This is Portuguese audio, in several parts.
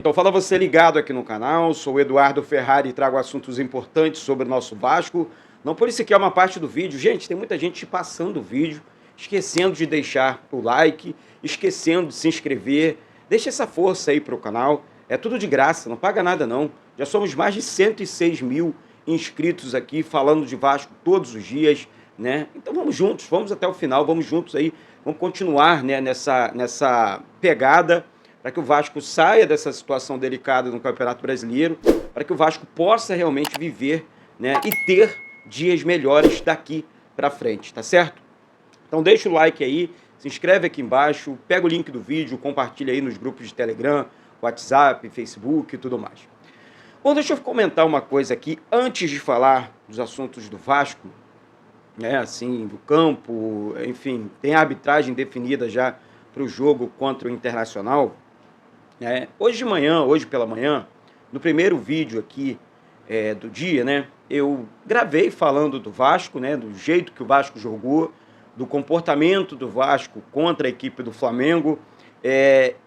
Então fala você ligado aqui no canal, sou o Eduardo Ferrari e trago assuntos importantes sobre o nosso Vasco. Não por isso que é uma parte do vídeo. Gente, tem muita gente passando o vídeo, esquecendo de deixar o like, esquecendo de se inscrever. Deixa essa força aí para o canal. É tudo de graça, não paga nada não. Já somos mais de 106 mil inscritos aqui falando de Vasco todos os dias, né? Então vamos juntos, vamos até o final, vamos juntos aí, vamos continuar, né, nessa pegada para que o Vasco saia dessa situação delicada no Campeonato Brasileiro, para que o Vasco possa realmente viver, né, e ter dias melhores daqui para frente, tá certo? Então deixa o like aí, se inscreve aqui embaixo, pega o link do vídeo, compartilha aí nos grupos de Telegram, WhatsApp, Facebook e tudo mais. Bom, deixa eu comentar uma coisa aqui, antes de falar dos assuntos do Vasco, né, assim, do campo, enfim, tem a arbitragem definida já para o jogo contra o Internacional. Hoje de manhã, hoje pela manhã, no primeiro vídeo aqui do dia, né, eu gravei falando do Vasco, né, do jeito que o Vasco jogou, do comportamento do Vasco contra a equipe do Flamengo.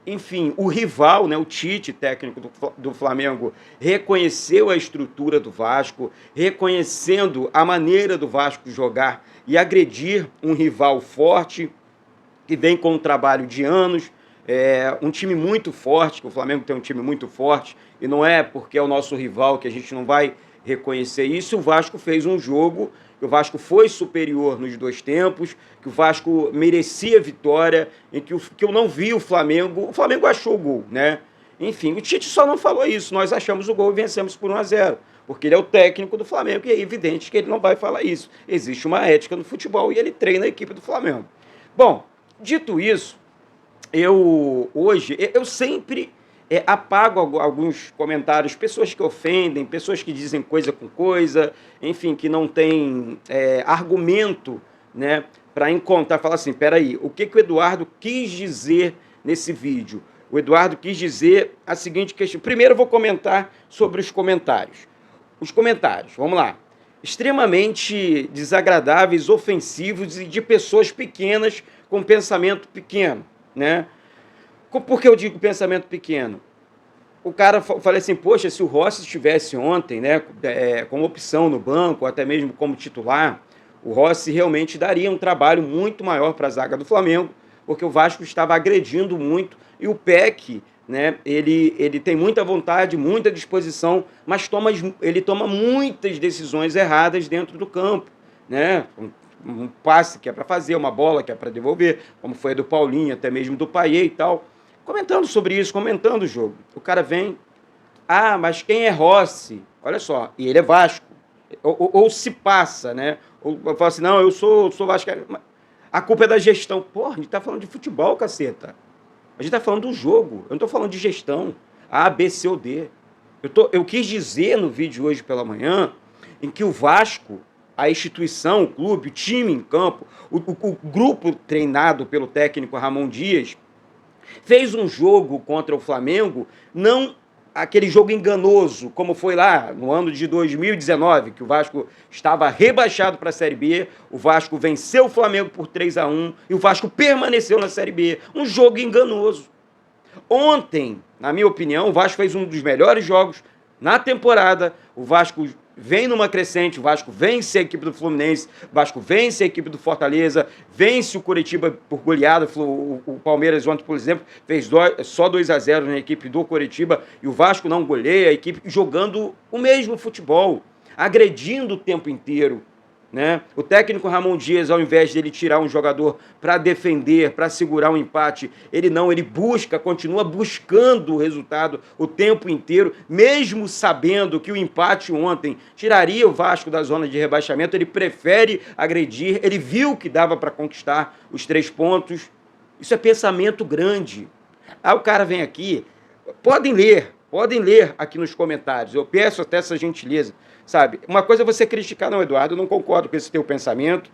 Enfim, o rival, né, o Tite, técnico do Flamengo, reconheceu a estrutura do Vasco, reconhecendo a maneira do Vasco jogar e agredir um rival forte, que vem com um trabalho de anos, um time muito forte, que o Flamengo tem um time muito forte, e não é porque é o nosso rival que a gente não vai reconhecer isso. O Vasco fez um jogo, que o Vasco foi superior nos dois tempos, que o Vasco merecia vitória, em que eu não vi o Flamengo achou o gol, né? Enfim, o Tite só não falou isso, nós achamos o gol e vencemos por 1-0, porque ele é o técnico do Flamengo e é evidente que ele não vai falar isso. Existe uma ética no futebol e ele treina a equipe do Flamengo. Bom, dito isso, eu sempre apago alguns comentários, pessoas que ofendem, pessoas que dizem coisa com coisa, enfim, que não tem argumento, né, para encontrar, falar assim, peraí, o que o Eduardo quis dizer nesse vídeo? O Eduardo quis dizer a seguinte questão. Primeiro eu vou comentar sobre os comentários. Os comentários, vamos lá. Extremamente desagradáveis, ofensivos e de pessoas pequenas com pensamento pequeno, né? Por que eu digo pensamento pequeno? O cara fala assim, poxa, se o Rossi estivesse ontem, né, como opção no banco, ou até mesmo como titular, o Rossi realmente daria um trabalho muito maior para a zaga do Flamengo, porque o Vasco estava agredindo muito, e o Peck, né, ele tem muita vontade, muita disposição, mas ele toma muitas decisões erradas dentro do campo, né? Um passe que é para fazer, uma bola que é para devolver, como foi a do Paulinho, até mesmo do Payet e tal. Comentando sobre isso, comentando o jogo. O cara vem, mas quem é Rossi? Olha só, e ele é Vasco. Ou se passa, né? Ou fala assim, não, eu sou Vasco. A culpa é da gestão. Porra, a gente tá falando de futebol, caceta. A gente tá falando do jogo. Eu não tô falando de gestão. A, B, C ou D. Eu quis dizer no vídeo hoje pela manhã, em que o Vasco, a instituição, o clube, o time em campo, o grupo treinado pelo técnico Ramon Dias, fez um jogo contra o Flamengo, não aquele jogo enganoso, como foi lá no ano de 2019, que o Vasco estava rebaixado para a Série B, o Vasco venceu o Flamengo por 3-1 e o Vasco permaneceu na Série B. Um jogo enganoso. Ontem, na minha opinião, o Vasco fez um dos melhores jogos na temporada. O Vasco vem numa crescente, o Vasco vence a equipe do Fluminense, o Vasco vence a equipe do Fortaleza, vence o Coritiba por goleada. O Palmeiras ontem, por exemplo, fez só 2-0 na equipe do Coritiba, e o Vasco não goleia a equipe, jogando o mesmo futebol, agredindo o tempo inteiro, né? O técnico Ramon Dias, ao invés de ele tirar um jogador para defender, para segurar um empate, ele continua buscando o resultado o tempo inteiro, mesmo sabendo que o empate ontem tiraria o Vasco da zona de rebaixamento. Ele prefere agredir, ele viu que dava para conquistar os 3 pontos. Isso é pensamento grande. Aí o cara vem aqui, podem ler aqui nos comentários, eu peço até essa gentileza, sabe? Uma coisa é você criticar, não, Eduardo, eu não concordo com esse teu pensamento,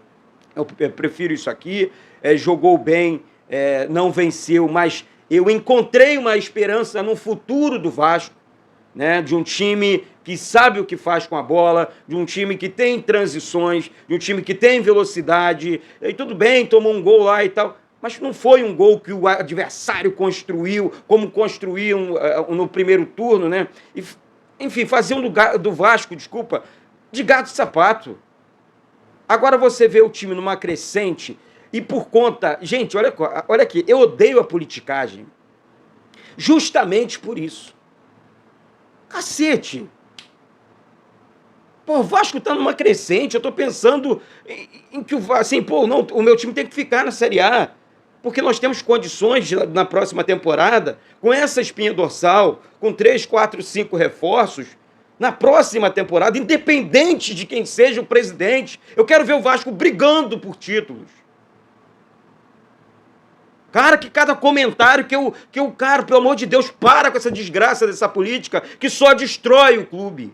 eu prefiro isso aqui, jogou bem, não venceu, mas eu encontrei uma esperança no futuro do Vasco, né? De um time que sabe o que faz com a bola, de um time que tem transições, de um time que tem velocidade, e tudo bem, tomou um gol lá e tal, Mas não foi um gol que o adversário construiu, como construíam no primeiro turno, né? E, enfim, faziam do Vasco, desculpa, de gato e sapato. Agora você vê o time numa crescente e por conta... Gente, olha aqui, eu odeio a politicagem justamente por isso. Cacete! Pô, o Vasco tá numa crescente, eu tô pensando em que assim, pô, não, o meu time tem que ficar na Série A, porque nós temos condições na próxima temporada, com essa espinha dorsal, com 3, 4, 5 reforços, na próxima temporada, independente de quem seja o presidente, eu quero ver o Vasco brigando por títulos. Cara, que cada comentário que eu, cara, pelo amor de Deus, para com essa desgraça dessa política que só destrói o clube.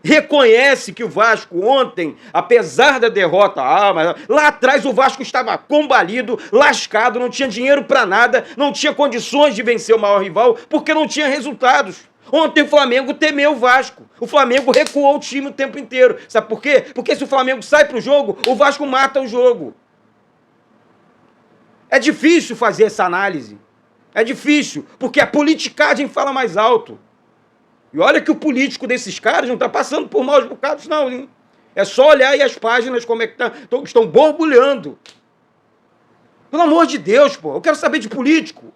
Reconhece que o Vasco ontem, apesar da derrota, mas lá atrás o Vasco estava combalido, lascado, não tinha dinheiro para nada, não tinha condições de vencer o maior rival, porque não tinha resultados. Ontem o Flamengo temeu o Vasco. O Flamengo recuou o time o tempo inteiro. Sabe por quê? Porque se o Flamengo sai pro jogo, o Vasco mata o jogo. É difícil fazer essa análise. É difícil, porque a politicagem fala mais alto. E olha que o político desses caras não está passando por maus bocados, não, hein? É só olhar aí as páginas como é que estão borbulhando. Pelo amor de Deus, pô, eu quero saber de político.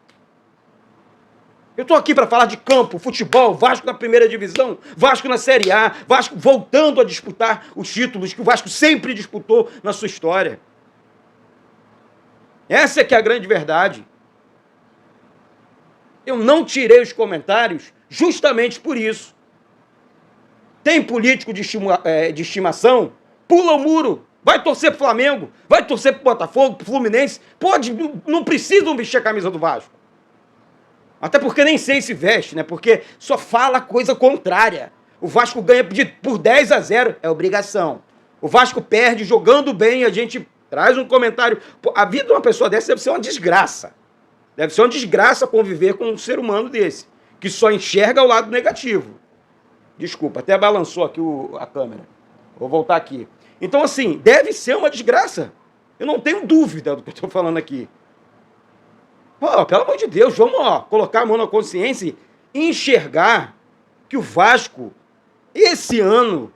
Eu estou aqui para falar de campo, futebol, Vasco na primeira divisão, Vasco na Série A, Vasco voltando a disputar os títulos que o Vasco sempre disputou na sua história. Essa é que é a grande verdade. Eu não tirei os comentários justamente por isso. Tem político de estimação? Pula o muro. Vai torcer pro Flamengo, vai torcer pro Botafogo, pro Fluminense. Não precisam vestir a camisa do Vasco. Até porque nem sei se veste, né? Porque só fala coisa contrária. O Vasco ganha por 10-0, é obrigação. O Vasco perde jogando bem, a gente traz um comentário. Pô, a vida de uma pessoa dessa deve ser uma desgraça. Deve ser uma desgraça conviver com um ser humano desse, que só enxerga o lado negativo. Desculpa, até balançou aqui a câmera. Vou voltar aqui. Então, assim, deve ser uma desgraça. Eu não tenho dúvida do que eu estou falando aqui. Pô, pelo amor de Deus, vamos colocar a mão na consciência e enxergar que o Vasco, esse ano,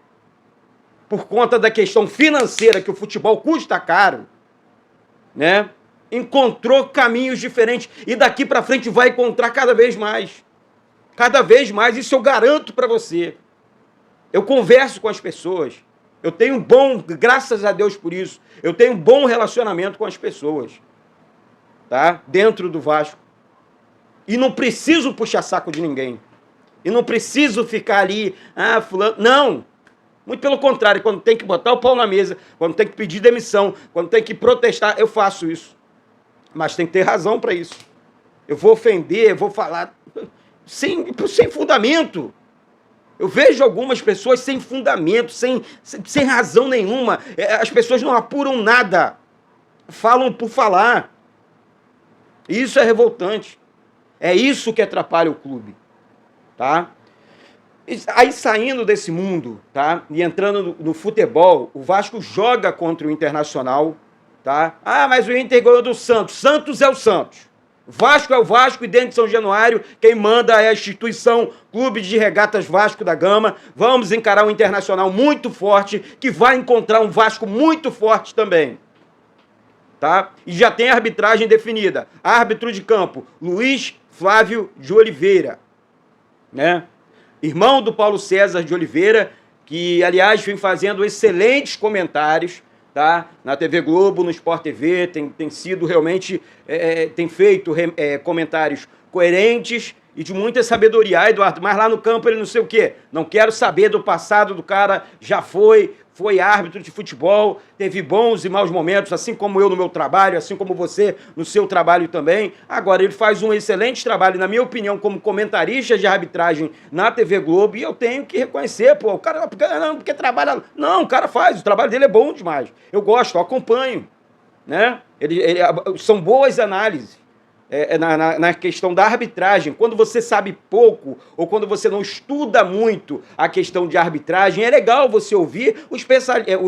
por conta da questão financeira, que o futebol custa caro, né? Encontrou caminhos diferentes e daqui para frente vai encontrar cada vez mais. Cada vez mais, isso eu garanto para você. Eu converso com as pessoas. Eu tenho graças a Deus por isso, eu tenho um bom relacionamento com as pessoas. Tá? Dentro do Vasco. E não preciso puxar saco de ninguém. E não preciso ficar ali, fulano. Não! Muito pelo contrário, quando tem que botar o pau na mesa, quando tem que pedir demissão, quando tem que protestar, eu faço isso. Mas tem que ter razão para isso. Eu vou ofender, eu vou falar sem fundamento. Eu vejo algumas pessoas sem fundamento, sem razão nenhuma. As pessoas não apuram nada. Falam por falar. Isso é revoltante. É isso que atrapalha o clube. Tá? Aí saindo desse mundo, tá? E entrando no futebol, o Vasco joga contra o Internacional, tá? Mas o Inter ganhou do Santos. Santos é o Santos. Vasco é o Vasco e dentro de São Januário quem manda é a instituição Clube de Regatas Vasco da Gama. Vamos encarar um Internacional muito forte que vai encontrar um Vasco muito forte também. Tá? E já tem a arbitragem definida. Árbitro de campo, Luiz Flávio de Oliveira, né? Irmão do Paulo César de Oliveira, que, aliás, vem fazendo excelentes comentários, tá? Na TV Globo, no Sport TV, tem sido realmente, tem feito comentários coerentes e de muita sabedoria. Eduardo, mas lá no campo ele não sei o quê. Não quero saber do passado do cara, já foi árbitro de futebol, teve bons e maus momentos, assim como eu no meu trabalho, assim como você no seu trabalho também. Agora, ele faz um excelente trabalho, na minha opinião, como comentarista de arbitragem na TV Globo, e eu tenho que reconhecer, pô, o cara, porque trabalha... Não, o cara faz, o trabalho dele é bom demais. Eu gosto, eu acompanho, né? São boas análises. Na questão da arbitragem, quando você sabe pouco ou quando você não estuda muito a questão de arbitragem, é legal você ouvir o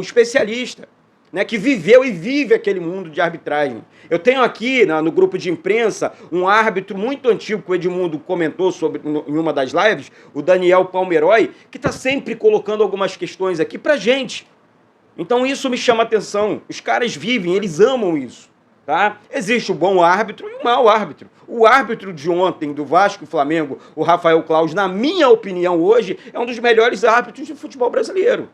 especialista. né, que viveu e vive aquele mundo de arbitragem. Eu tenho aqui no grupo de imprensa um árbitro muito antigo que o Edmundo comentou sobre em uma das lives, o Daniel Palmeroy, que está sempre colocando algumas questões aqui pra gente. Então isso me chama a atenção. Os caras vivem, eles amam isso. Tá? Existe o bom árbitro e o mau árbitro. O árbitro de ontem, do Vasco e Flamengo, o Rafael Claus, na minha opinião hoje, é um dos melhores árbitros do futebol brasileiro.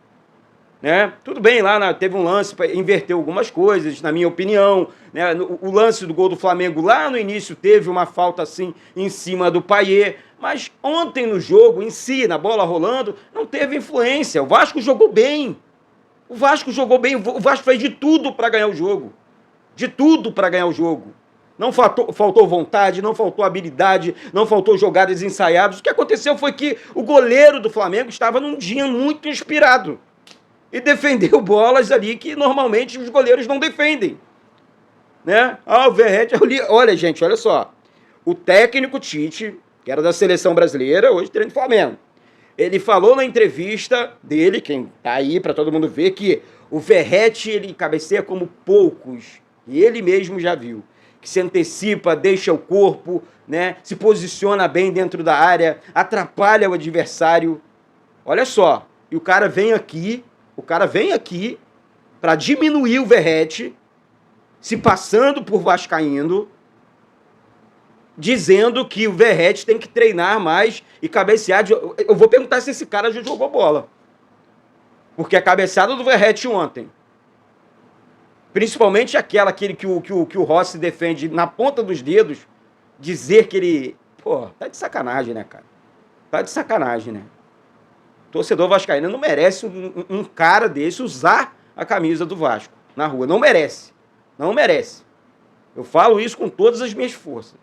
Né? Tudo bem, lá teve um lance para inverter algumas coisas, na minha opinião. Né? O lance do gol do Flamengo lá no início teve uma falta assim em cima do Payet, mas ontem no jogo em si, na bola rolando, não teve influência. O Vasco jogou bem. O Vasco jogou bem, o Vasco fez de tudo para ganhar o jogo. De tudo para ganhar o jogo. Não faltou vontade, não faltou habilidade, não faltou jogadas ensaiadas. O que aconteceu foi que o goleiro do Flamengo estava num dia muito inspirado. E defendeu bolas ali que normalmente os goleiros não defendem. Né? O Verratti, olha gente, olha só. O técnico Tite, que era da seleção brasileira, hoje treina do Flamengo. Ele falou na entrevista dele, quem tá aí para todo mundo ver, que o Verratti, ele cabeceia como poucos. E ele mesmo já viu. Que se antecipa, deixa o corpo, né? Se posiciona bem dentro da área, atrapalha o adversário. Olha só. E o cara vem aqui para diminuir o Verratti, se passando por vascaíno, dizendo que o Verratti tem que treinar mais e cabecear. Eu vou perguntar se esse cara já jogou bola. Porque a cabeçada do Verratti ontem, principalmente aquela que o Rossi defende na ponta dos dedos, dizer que ele... Pô, tá de sacanagem, né, cara? Tá de sacanagem, né? O torcedor vascaíno não merece um cara desse usar a camisa do Vasco na rua. Não merece. Não merece. Eu falo isso com todas as minhas forças.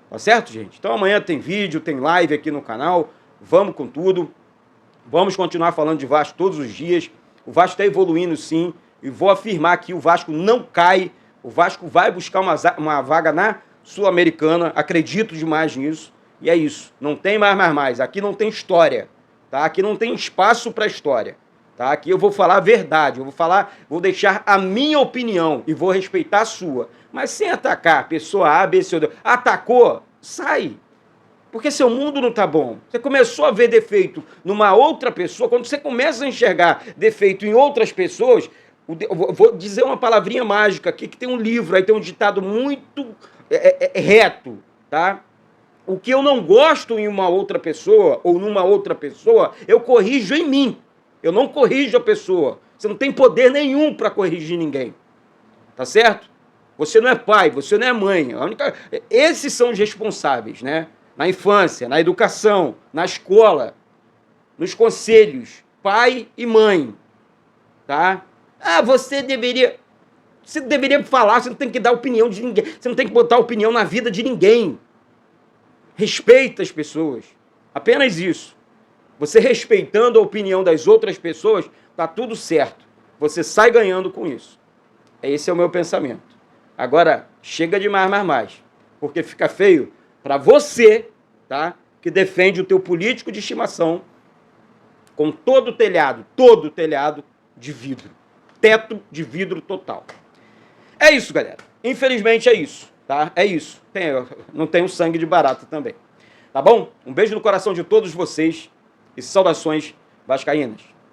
Tá certo, gente? Então amanhã tem vídeo, tem live aqui no canal. Vamos com tudo. Vamos continuar falando de Vasco todos os dias. O Vasco está evoluindo, sim. E vou afirmar que o Vasco não cai. O Vasco vai buscar uma vaga na Sul-Americana. Acredito demais nisso. E é isso. Não tem mais. Aqui não tem história. Tá? Aqui não tem espaço para história. Tá? Aqui eu vou falar a verdade. Vou deixar a minha opinião e vou respeitar a sua. Mas sem atacar pessoa A, B, C ou D. Atacou? Sai. Porque seu mundo não tá bom. Você começou a ver defeito numa outra pessoa. Quando você começa a enxergar defeito em outras pessoas... Vou dizer uma palavrinha mágica aqui, que tem um livro, aí tem um ditado muito reto, tá? O que eu não gosto em uma outra pessoa, ou numa outra pessoa, eu corrijo em mim. Eu não corrijo a pessoa. Você não tem poder nenhum para corrigir ninguém. Tá certo? Você não é pai, você não é mãe. Esses são os responsáveis, né? Na infância, na educação, na escola, nos conselhos, pai e mãe, tá? Você deveria falar, você não tem que dar opinião de ninguém, você não tem que botar opinião na vida de ninguém. Respeita as pessoas, apenas isso. Você respeitando a opinião das outras pessoas, tá tudo certo. Você sai ganhando com isso. Esse é o meu pensamento. Agora, chega de mais, porque fica feio para você, tá? Que defende o teu político de estimação com todo o telhado de vidro. Teto de vidro total. É isso, galera. Infelizmente é isso, tá? É isso. Não tenho sangue de barata também. Tá bom? Um beijo no coração de todos vocês e saudações vascaínas.